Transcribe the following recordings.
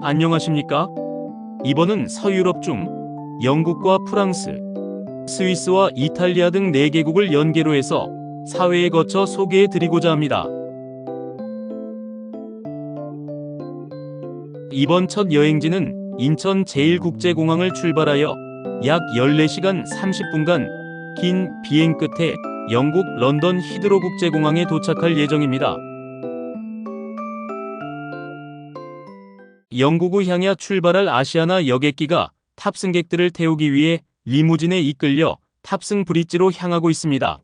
안녕하십니까? 이번은 서유럽 중 영국과 프랑스, 스위스와 이탈리아 등 4개국을 연계로 해서 사회에 거쳐 소개해 드리고자 합니다. 이번 첫 여행지는 인천 제1국제공항을 출발하여 약 14시간 30분간 긴 비행 끝에 영국 런던 히드로 국제공항에 도착할 예정입니다. 영국을 향해 출발할 아시아나 여객기가 탑승객들을 태우기 위해 리무진에 이끌려 탑승 브릿지로 향하고 있습니다.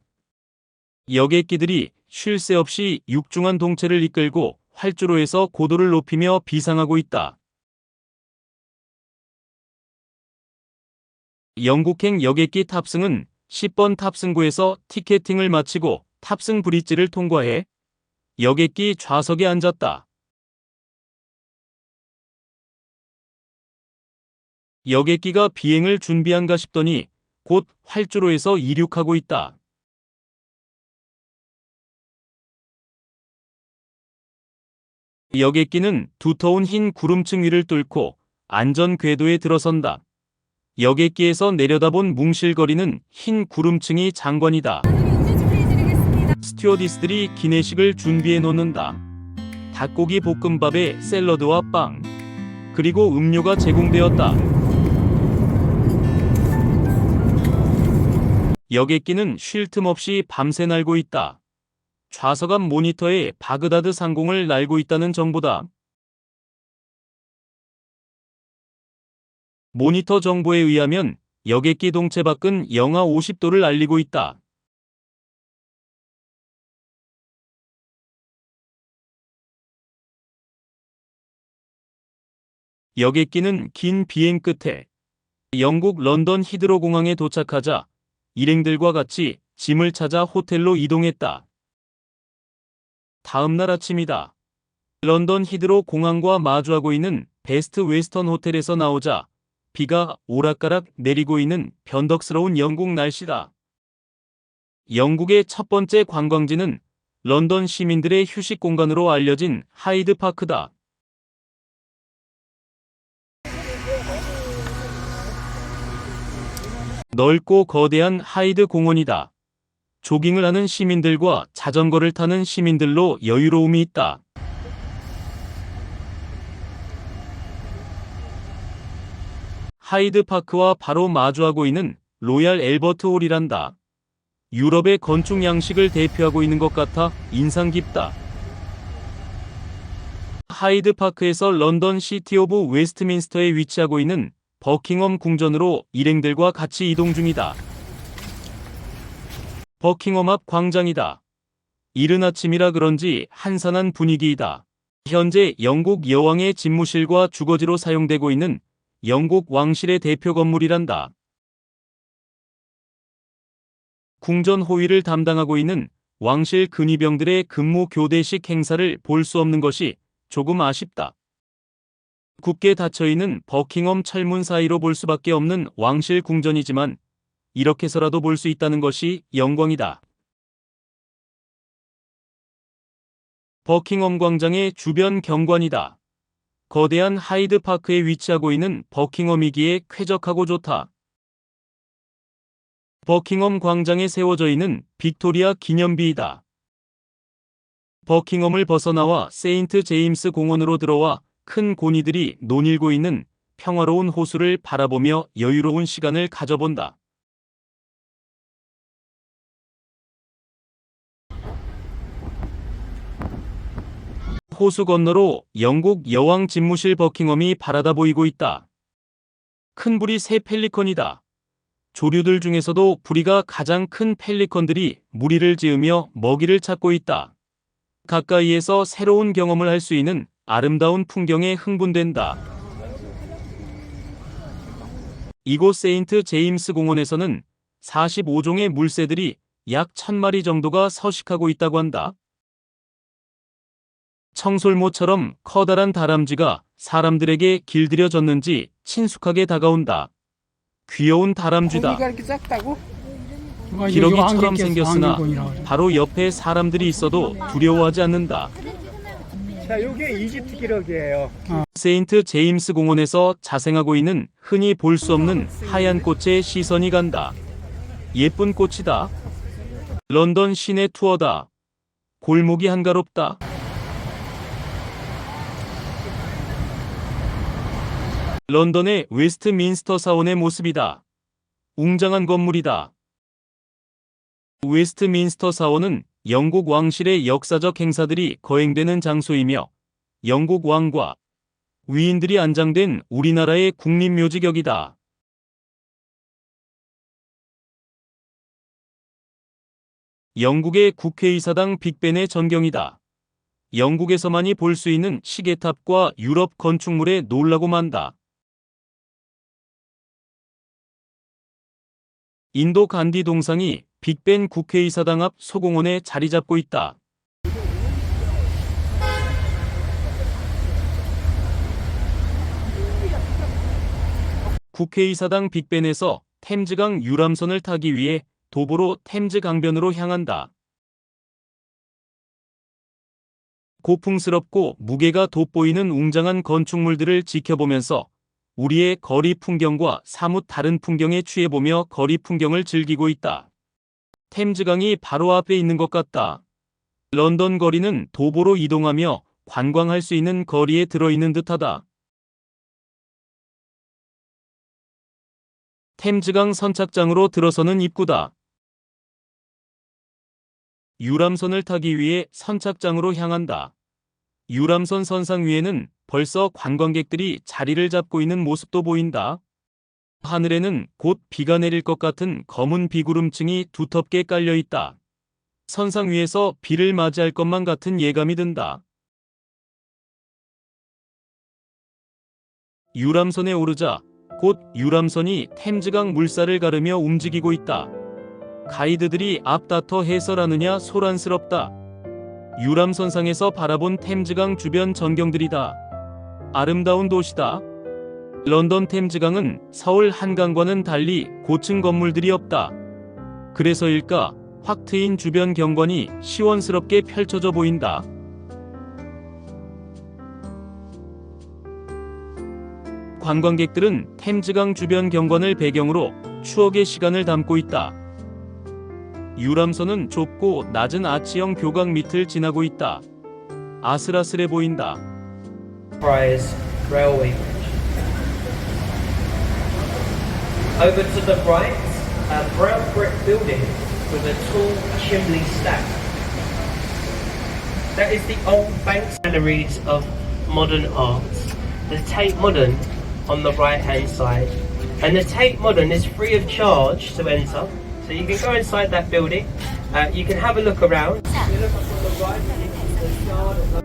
여객기들이 쉴 새 없이 육중한 동체를 이끌고 활주로에서 고도를 높이며 비상하고 있다. 영국행 여객기 탑승은 10번 탑승구에서 티켓팅을 마치고 탑승 브릿지를 통과해 여객기 좌석에 앉았다. 여객기가 비행을 준비한가 싶더니 곧 활주로에서 이륙하고 있다. 여객기는 두터운 흰 구름층 위를 뚫고 안전 궤도에 들어선다. 여객기에서 내려다본 뭉실거리는 흰 구름층이 장관이다. 스튜어디스들이 기내식을 준비해 놓는다. 닭고기 볶음밥에 샐러드와 빵, 그리고 음료가 제공되었다. 여객기는 쉴 틈 없이 밤새 날고 있다. 좌석 앞 모니터에 바그다드 상공을 날고 있다는 정보다. 모니터 정보에 의하면 여객기 동체 밖은 영하 50도를 알리고 있다. 여객기는 긴 비행 끝에 영국 런던 히드로 공항에 도착하자 일행들과 같이 짐을 찾아 호텔로 이동했다. 다음 날 아침이다. 런던 히드로 공항과 마주하고 있는 베스트 웨스턴 호텔에서 나오자 비가 오락가락 내리고 있는 변덕스러운 영국 날씨다. 영국의 첫 번째 관광지는 런던 시민들의 휴식 공간으로 알려진 하이드 파크다. 넓고 거대한 하이드 공원이다. 조깅을 하는 시민들과 자전거를 타는 시민들로 여유로움이 있다. 하이드 파크와 바로 마주하고 있는 로얄 앨버트 홀이란다. 유럽의 건축 양식을 대표하고 있는 것 같아 인상 깊다. 하이드 파크에서 런던 시티 오브 웨스트민스터에 위치하고 있는 버킹엄 궁전으로 일행들과 같이 이동 중이다. 버킹엄 앞 광장이다. 이른 아침이라 그런지 한산한 분위기이다. 현재 영국 여왕의 집무실과 주거지로 사용되고 있는 영국 왕실의 대표 건물이란다. 궁전 호위를 담당하고 있는 왕실 근위병들의 근무 교대식 행사를 볼 수 없는 것이 조금 아쉽다. 굳게 닫혀있는 버킹엄 철문 사이로 볼 수밖에 없는 왕실 궁전이지만 이렇게서라도 볼 수 있다는 것이 영광이다. 버킹엄 광장의 주변 경관이다. 거대한 하이드 파크에 위치하고 있는 버킹엄이기에 쾌적하고 좋다. 버킹엄 광장에 세워져 있는 빅토리아 기념비이다. 버킹엄을 벗어나와 세인트 제임스 공원으로 들어와 큰 고니들이 논일고 있는 평화로운 호수를 바라보며 여유로운 시간을 가져본다. 호수 건너로 영국 여왕 집무실 버킹엄이 바라다 보이고 있다. 큰 부리 새 펠리컨이다. 조류들 중에서도 부리가 가장 큰 펠리컨들이 무리를 지으며 먹이를 찾고 있다. 가까이에서 새로운 경험을 할 수 있는 아름다운 풍경에 흥분된다. 이곳 세인트 제임스 공원에서는 45종의 물새들이 약 1000마리 정도가 서식하고 있다고 한다. 청솔모처럼 커다란 다람쥐가 사람들에게 길들여졌는지 친숙하게 다가온다. 귀여운 다람쥐다. 거기가 이렇게 작다고? 기러기처럼 생겼으나 바로 옆에 사람들이 있어도 두려워하지 않는다. 자, 요게 이집트 기록이에요. 세인트 제임스 공원에서 자생하고 있는 흔히 볼 수 없는 하얀 꽃에 시선이 간다. 예쁜 꽃이다. 런던 시내 투어다. 골목이 한가롭다. 런던의 웨스트민스터 사원의 모습이다. 웅장한 건물이다. 웨스트민스터 사원은 영국 왕실의 역사적 행사들이 거행되는 장소이며 영국 왕과 위인들이 안장된 우리나라의 국립묘지격이다. 영국의 국회의사당 빅벤의 전경이다. 영국에서만이 볼 수 있는 시계탑과 유럽 건축물에 놀라고 만다. 인도 간디 동상이 빅벤 국회의사당 앞 소공원에 자리 잡고 있다. 국회의사당 빅벤에서 템즈강 유람선을 타기 위해 도보로 템즈 강변으로 향한다. 고풍스럽고 무게가 돋보이는 웅장한 건축물들을 지켜보면서 우리의 거리 풍경과 사뭇 다른 풍경에 취해보며 거리 풍경을 즐기고 있다. 템즈강이 바로 앞에 있는 것 같다. 런던 거리는 도보로 이동하며 관광할 수 있는 거리에 들어있는 듯하다. 템즈강 선착장으로 들어서는 입구다. 유람선을 타기 위해 선착장으로 향한다. 유람선 선상 위에는 벌써 관광객들이 자리를 잡고 있는 모습도 보인다. 하늘에는 곧 비가 내릴 것 같은 검은 비구름층이 두텁게 깔려 있다. 선상 위에서 비를 맞이할 것만 같은 예감이 든다. 유람선에 오르자 곧 유람선이 템즈강 물살을 가르며 움직이고 있다. 가이드들이 앞다퉈 해설하느냐 소란스럽다. 유람선상에서 바라본 템즈강 주변 전경들이다. 아름다운 도시다. 런던 템즈강은 서울 한강과는 달리 고층 건물들이 없다. 그래서일까 확 트인 주변 경관이 시원스럽게 펼쳐져 보인다. 관광객들은 템즈강 주변 경관을 배경으로 추억의 시간을 담고 있다. 유람선은 좁고 낮은 아치형 교각 밑을 지나고 있다. 아슬아슬해 보인다. Railway bridge. Over to the right, a brown brick building with a tall chimney stack. That is the old Banks Galleries of Modern Art. The Tate Modern on the right hand side. And the Tate Modern is free of charge to enter. So you can go inside that building, you can have a look around.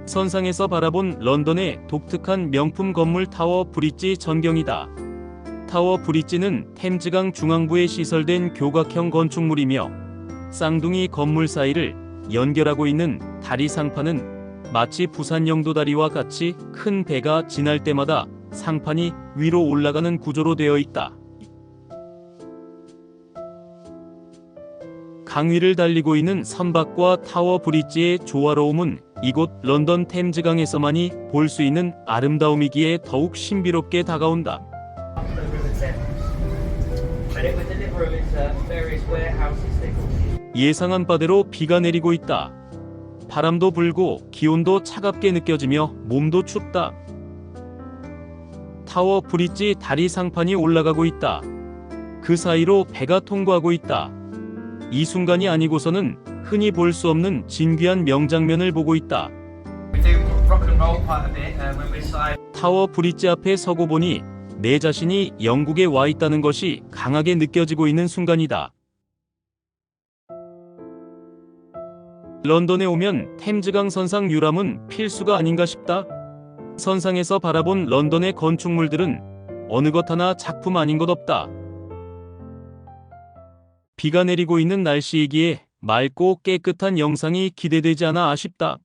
선상에서 바라본 런던의 독특한 명품 건물 타워 브릿지 전경이다. 타워 브릿지는 템즈강 중앙부에 시설된 교각형 건축물이며 쌍둥이 건물 사이를 연결하고 있는 다리 상판은 마치 부산 영도다리와 같이 큰 배가 지날 때마다 상판이 위로 올라가는 구조로 되어 있다. 강 위를 달리고 있는 선박과 타워 브릿지의 조화로움은 이곳 런던 템즈강에서만이 볼 수 있는 아름다움이기에 더욱 신비롭게 다가온다. 예상한 바대로 비가 내리고 있다. 바람도 불고 기온도 차갑게 느껴지며 몸도 춥다. 타워 브릿지 다리 상판이 올라가고 있다. 그 사이로 배가 통과하고 있다. 이 순간이 아니고서는 흔히 볼 수 없는 진귀한 명장면을 보고 있다. 타워 브릿지 앞에 서고 보니 내 자신이 영국에 와 있다는 것이 강하게 느껴지고 있는 순간이다. 런던에 오면 템즈강 선상 유람은 필수가 아닌가 싶다. 선상에서 바라본 런던의 건축물들은 어느 것 하나 작품 아닌 것 없다. 비가 내리고 있는 날씨이기에 맑고 깨끗한 영상이 기대되지 않아 아쉽다.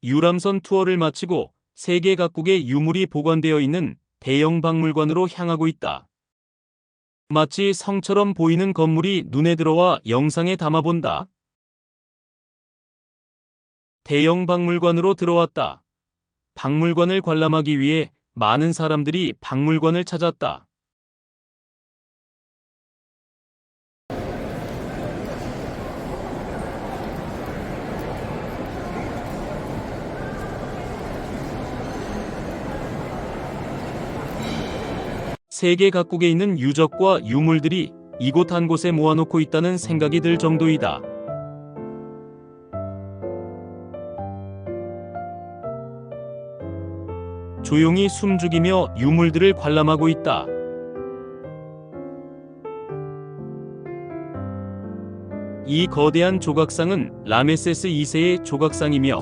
유람선 투어를 마치고 세계 각국의 유물이 보관되어 있는 대형 박물관으로 향하고 있다. 마치 성처럼 보이는 건물이 눈에 들어와 영상에 담아본다. 대형 박물관으로 들어왔다. 박물관을 관람하기 위해 많은 사람들이 박물관을 찾았다. 세계 각국에 있는 유적과 유물들이 이곳 한 곳에 모아놓고 있다는 생각이 들 정도이다. 조용히 숨죽이며 유물들을 관람하고 있다. 이 거대한 조각상은 라메세스 2세의 조각상이며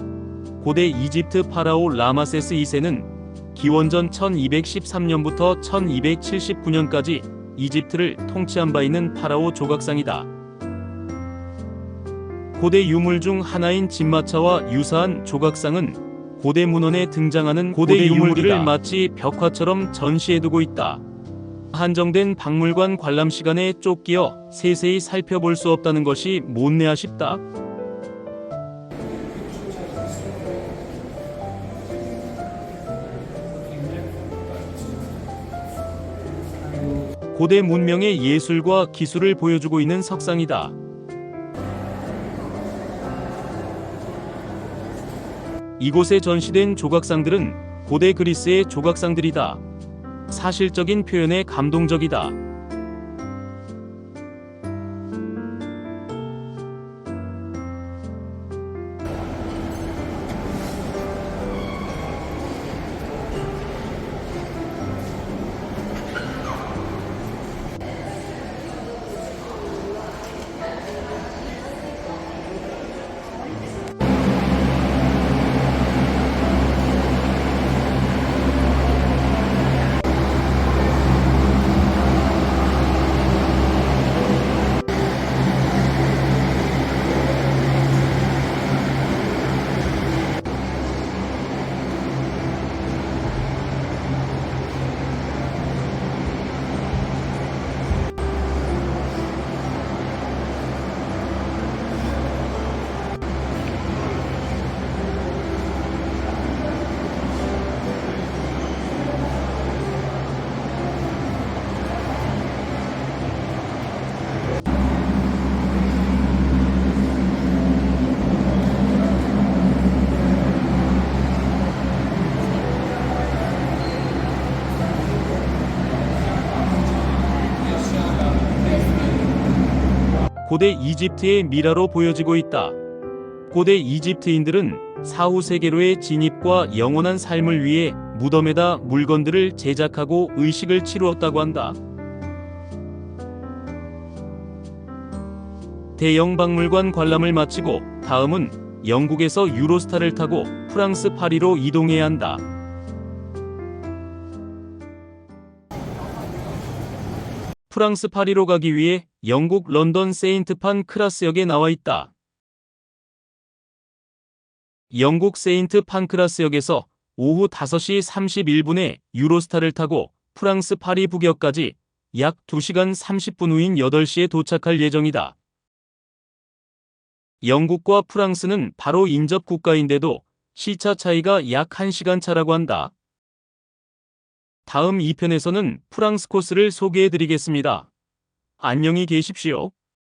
고대 이집트 파라오 라마세스 2세는 기원전 1213년부터 1279년까지 이집트를 통치한 바 있는 파라오 조각상이다. 고대 유물 중 하나인 진마차와 유사한 조각상은 고대 문헌에 등장하는 고대 유물들을 마치 벽화처럼 전시해두고 있다. 한정된 박물관 관람 시간에 쫓기어 세세히 살펴볼 수 없다는 것이 못내야 싶다. 고대 문명의 예술과 기술을 보여주고 있는 석상이다. 이곳에 전시된 조각상들은 고대 그리스의 조각상들이다. 사실적인 표현에 감동적이다. 고대 이집트의 미라로 보여지고 있다. 고대 이집트인들은 사후 세계로의 진입과 영원한 삶을 위해 무덤에다 물건들을 제작하고 의식을 치루었다고 한다. 대형 박물관 관람을 마치고 다음은 영국에서 유로스타를 타고 프랑스 파리로 이동해야 한다. 프랑스 파리로 가기 위해 영국 런던 세인트 판크라스역에 나와 있다. 영국 세인트 판크라스역에서 오후 5시 31분에 유로스타를 타고 프랑스 파리 북역까지 약 2시간 30분 후인 8시에 도착할 예정이다. 영국과 프랑스는 바로 인접 국가인데도 시차 차이가 약 1시간 차라고 한다. 다음 2편에서는 프랑스 코스를 소개해 드리겠습니다. 안녕히 계십시오.